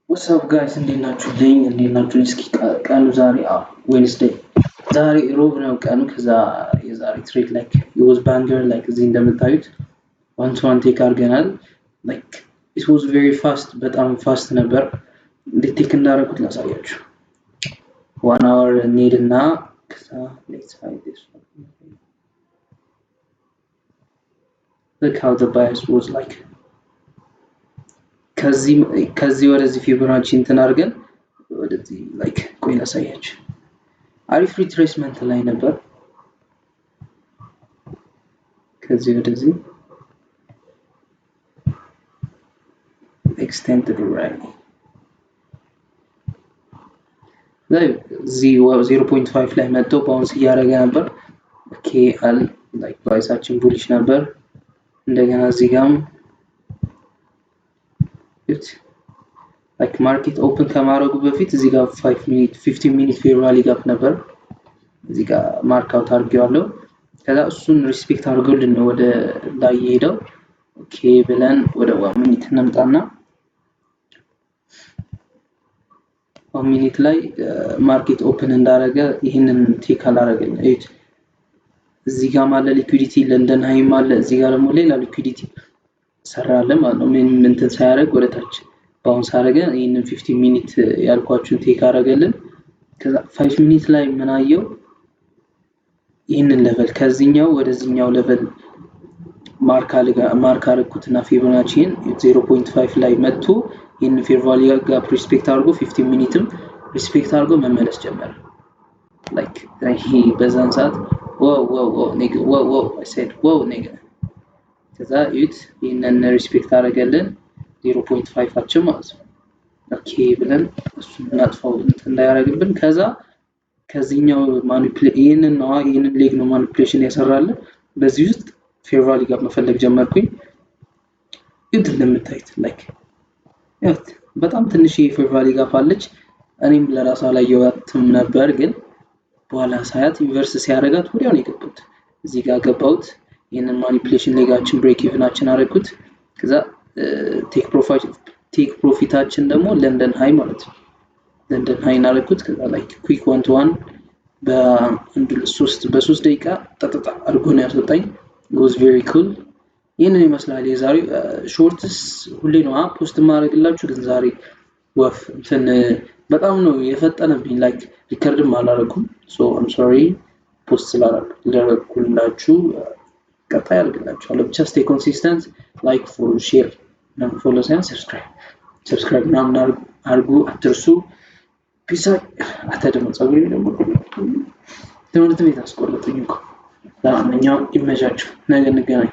What's up guys? እንዴት ናችሁልኝ? እንዴት ናችሁ? እስኪ ቀኑ ዛሬ ዌድnesday ዛሬ ሮብ ነው ቀኑ። ከዛ የዛሬ ትሬድ ላይክ it was banger like እዚህ እንደምታዩት one to one ቴክ አድርገናል። like it was very fast በጣም ፋስት ነበር። እንዴት ቴክ እንዳደረኩት ላሳያችሁ። 1 hour need እና ከዛ let's hide this one. Look how the bias was like ከዚህ ወደዚህ ፊቦናቺ እንትን አድርገን ወደዚህ ላይክ ቆይ ላሳያችሁ። አሪፍ ሪትሬስመንት ላይ ነበር። ከዚህ ወደዚህ extended right ላይ 0.5 ላይ መጥቶ ባውንስ እያደረገ ነበር። ኦኬ አል ላይክ ፕራይሳችን ቡሊሽ ነበር። እንደገና እዚህ ጋርም like market open ከማድረጉ በፊት እዚህ ጋር 5 minute 15 minute fair value gap ነበር። እዚህ ጋር ማርክ አውት አድርጌዋለሁ። ከዛ እሱን ሪስፔክት አድርጎልን ነው ወደ ላይ ሄደው። ኦኬ ብለን ወደ 1 minute እንምጣና 1 minute ላይ ማርኬት ኦፕን እንዳደረገ ይሄንን ቴክ አላረገኝ። እዚህ ጋር ማለት ሊኩዊዲቲ ለንደን ሃይም አለ። እዚህ ጋር ደግሞ ሌላ ሊኩዊዲቲ ሰራለን ማለት ነው። ምን እንትን ሳያደርግ ወደ ታች ባውንስ አደረገ። ይሄንን 15 ሚኒት ያልኳችሁን ቴክ አደረገልን። ከዛ 5 ሚኒት ላይ ምን አየው? ይሄንን ሌቨል ከዚህኛው ወደዚህኛው ሌቨል ማርክ አደረኩትና ፊቦናቺን 0.5 ላይ መጥቶ ይሄንን ፌር ቫልዩ ጋር ሪስፔክት አድርጎ 15 ሚኒትም ሪስፔክት አድርጎ መመለስ ጀመረ። ላይክ ይሄ በዛን ሰዓት ዋው I said wow nigga ከዛ ይሄንን ሪስፔክት አደረገልን 0.5 አችን ማለት ነው። ኦኬ ብለን እሱን እናጥፋው እንዳያረግብን። ከዛ ከዚህኛው ይሄንን ሌግ ነው ማኒፑሌሽን ያሰራልን። በዚህ ውስጥ ፌር ቫልዩ ጋር መፈለግ ጀመርኩኝ። እንደምታዩት ላይክ በጣም ትንሽ ፌር ቫልዩ ጋር አለች። እኔም ለራሷ ላይ ያወጣም ነበር፣ ግን በኋላ ሳያት ዩኒቨርስ ሲያረጋት ወዲያው ነው የገባሁት። እዚህ ጋር ገባሁት። ይሄንን ማኒፑሌሽን ሌጋችን ብሬክ ኢቭናችን አረኩት። ከዛ ቴክ ፕሮፊታችን ደግሞ ለንደን ሃይ ማለት ነው። ለንደን ሃይ አረኩት። ከዛ ላይክ ኩዊክ 1 to 1 በ3 ደቂቃ ተጣጣ አድርጎ ነው ያስወጣኝ። it was very cool። ይሄንን ይመስላል የዛሬው ሾርትስ። ሁሌ ነው ፖስት ማድረግላችሁ፣ ግን ዛሬ ወፍ እንትን በጣም ነው የፈጠነብኝ። ላይክ ሪከርድም አላረኩም። so I'm sorry ፖስት ስላደረኩላችሁ ቀጣይ አድርግላችኋለሁ። ብቻ stay consistent, like, follow, share እና ፎሎ ሳይሆን ሰብስክራይብ ምናምን አድርጉ አትርሱ። ፒስ አታደሙ። ጸጉሬ ደግሞ ትምህርት ቤት አስቆረጡኝ እኮ። ለማንኛውም ይመቻችሁ። ነገ እንገናኝ።